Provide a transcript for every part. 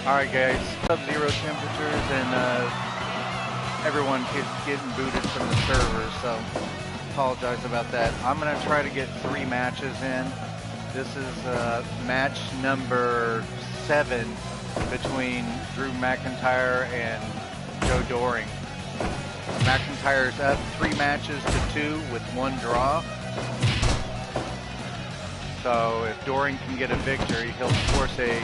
Alright guys, sub-zero temperatures and everyone keeps getting booted from the server, so apologize about that. I'm going to try to get 3 matches in. This is match number 7 between Drew McIntyre and Joe Doring. McIntyre's up 3 matches to 2 with 1 draw. So if Doring can get a victory, he'll force a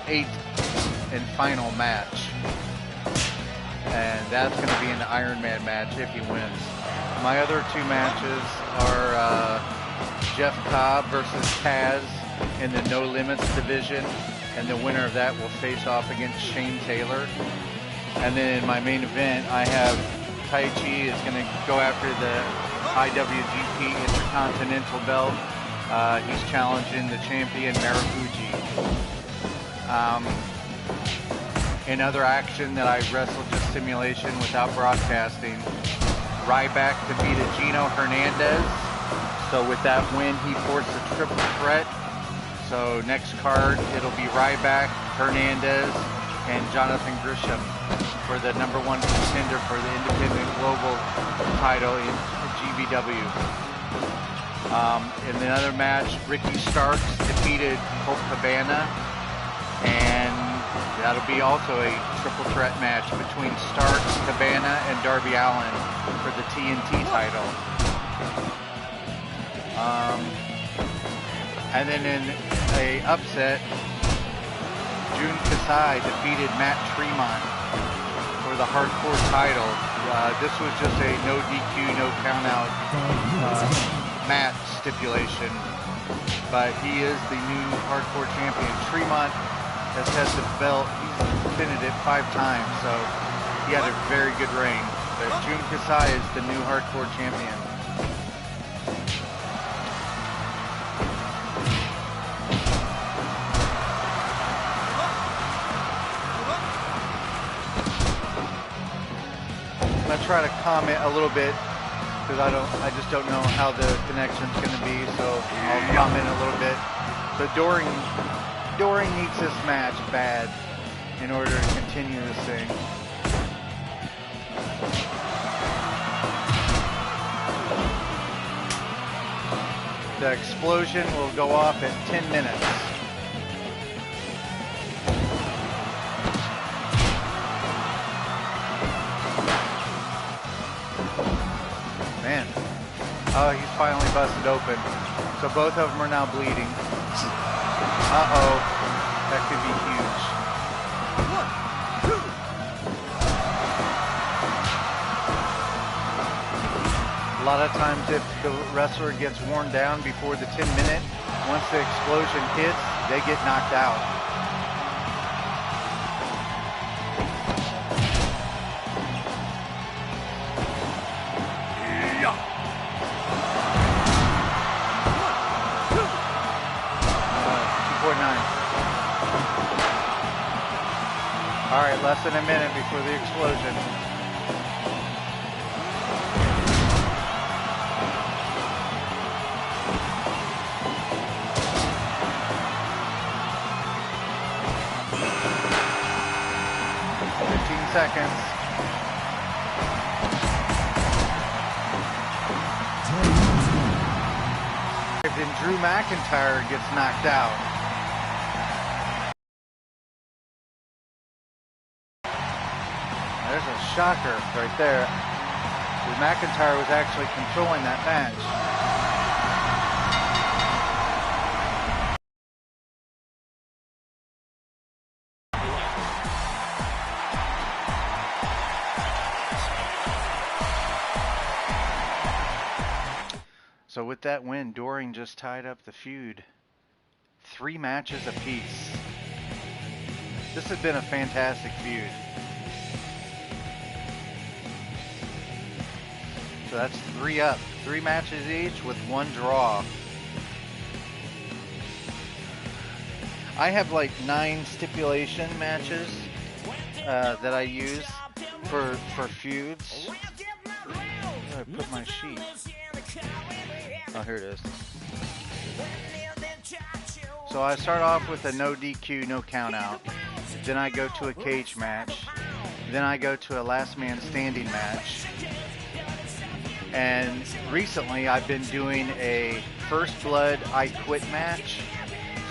8th and final match. And that's going to be an Iron Man match if he wins. My other 2 matches are Jeff Cobb versus Taz in the No Limits division. And the winner of that will face off against Shane Taylor. And then in my main event, I have Tai Chi is going to go after the IWGP Intercontinental belt. He's challenging the champion Marufuji. In other action that I wrestled just simulation without broadcasting, Ryback defeated Gino Hernandez. So with that win, he forced a triple threat. So next card, it'll be Ryback, Hernandez, and Jonathan Grisham for the #1 contender for the Independent Global title in GBW. In another match, Ricky Starks defeated Colt Cabana, and that'll be also a triple threat match between Starks, Cabana, and Darby Allin for the TNT title. And then in a upset, Jun Kasai defeated Matt Tremont for the hardcore title. This was just a no DQ, no count out match stipulation, but he is the new hardcore champion. Tremont has had the belt, he's defended it 5 times, so he had a very good reign. But Jun Kasai is the new hardcore champion. I'm gonna try to comment a little bit because I just don't know how the connection's gonna be, so I'll comment a little bit. So Doring needs this match bad in order to continue this thing. The explosion will go off at 10 minutes. Man. Oh, he's finally busted open. So both of them are now bleeding. Uh-oh. That could be huge. A lot of times if the wrestler gets worn down before the 10-minute, once the explosion hits, they get knocked out. All right, less than a minute before the explosion. Seconds. Then Drew McIntyre gets knocked out. There's a shocker right there. Drew McIntyre was actually controlling that match. So with that win, Doring just tied up the feud. 3 matches apiece. This has been a fantastic feud. So that's 3 up. 3 matches each with 1 draw. I have like 9 stipulation matches that I use for feuds. Where did I put my sheet? Oh, here it is. So I start off with a no DQ, no count out. Then I go to a cage match. Then I go to a last man standing match. And recently I've been doing a first blood I quit match.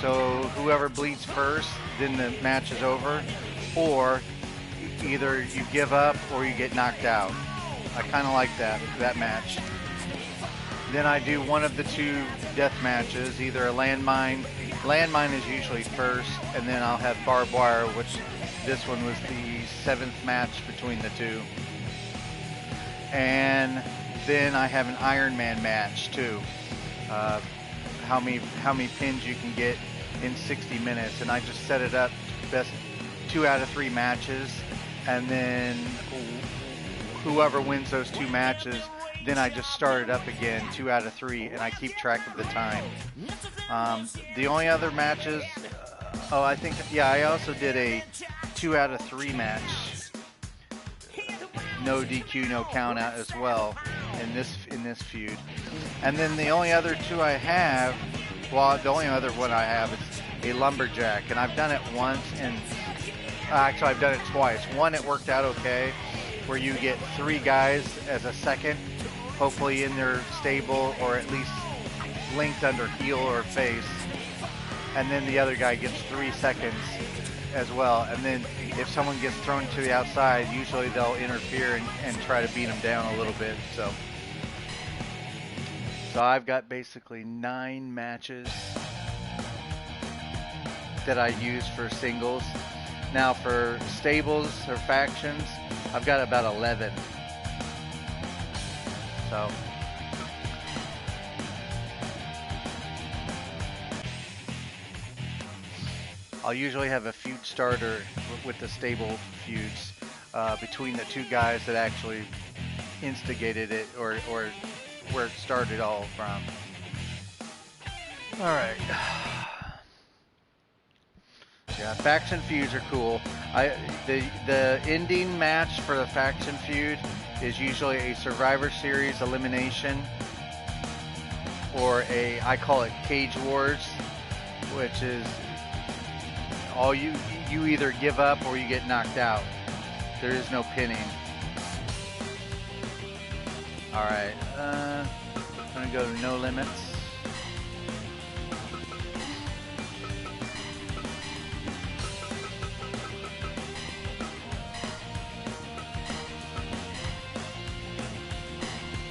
So whoever bleeds first, then the match is over. Or either you give up or you get knocked out. I kind of like that match. Then I do one of the two death matches, either a landmine. Landmine is usually first, and then I'll have barbed wire, which this one was the 7th match between the two. And then I have an Iron Man match too. How many pins you can get in 60 minutes, and I just set it up best 2 out of 3 matches, and then whoever wins those 2 matches, then I just start it up again 2 out of 3, and I keep track of the time. The only other matches, I also did a 2 out of 3 match, no DQ, no count out as well in this feud. And then the only other 2 I have, the only other one I have is a lumberjack, and I've done it once, and actually I've done it twice. One, it worked out okay, where you get 3 guys as a second, hopefully in their stable or at least linked under heel or face, and then the other guy gets 3 seconds as well. And then if someone gets thrown to the outside, usually they'll interfere and try to beat them down a little bit. So I've got basically 9 matches that I use for singles. Now for stables or factions, I've got about 11. So I'll usually have a feud starter with the stable feuds between the 2 guys that actually instigated it, or where it started all from. All right. Yeah, faction feuds are cool. The ending match for the faction feud is usually a Survivor Series elimination, or I call it Cage Wars, which is all you either give up or you get knocked out. There is no pinning. All right, I'm gonna go to No Limits.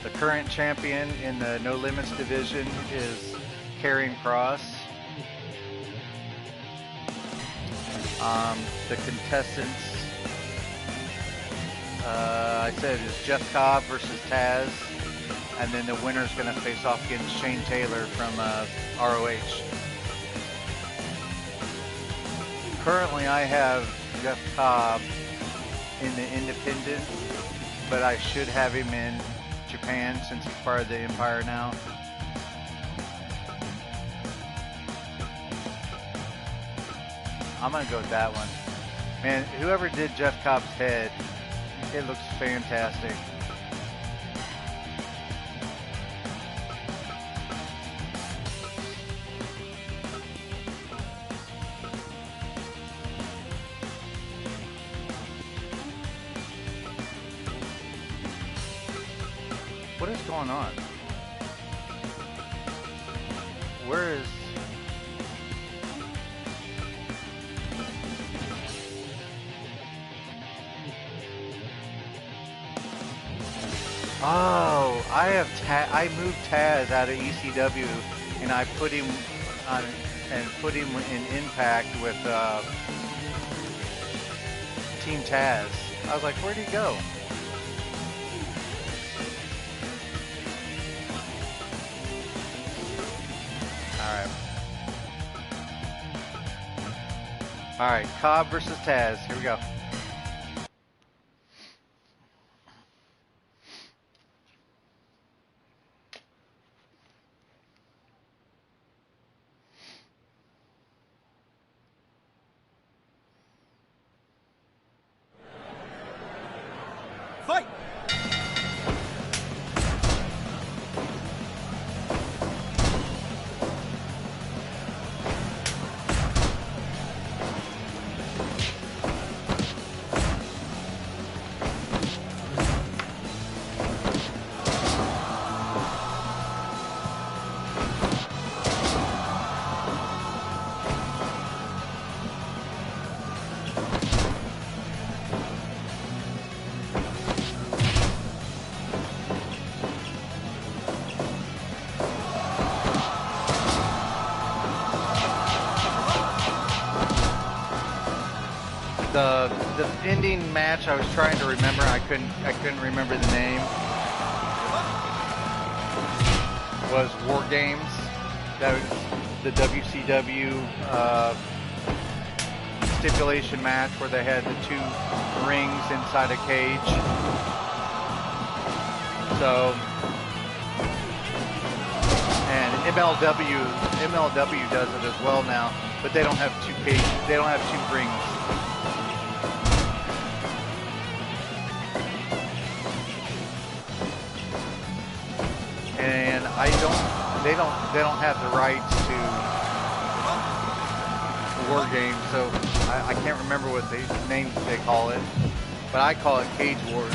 The current champion in the No Limits division is Karrion Kross. The contestants, I said, is Jeff Cobb versus Taz, and then the winner's going to face off against Shane Taylor from ROH. Currently, I have Jeff Cobb in the Independent, but I should have him in Japan since he's part of the Empire now. I'm gonna go with that one. Man, whoever did Jeff Cobb's head, it looks fantastic. What is going on? Where is... Oh, I moved Taz out of ECW, and I put him on in Impact with Team Taz. I was like, where'd he go? All right, Cobb versus Taz. Here we go. Fight! The ending match I was trying to remember, I couldn't remember the name. Was War Games. That was the WCW stipulation match where they had the 2 rings inside a cage. So, and MLW does it as well now, but they don't have 2 cages. They don't have 2 rings. And they don't have the rights to War Games, so I can't remember what names they call it, but I call it Cage Wars.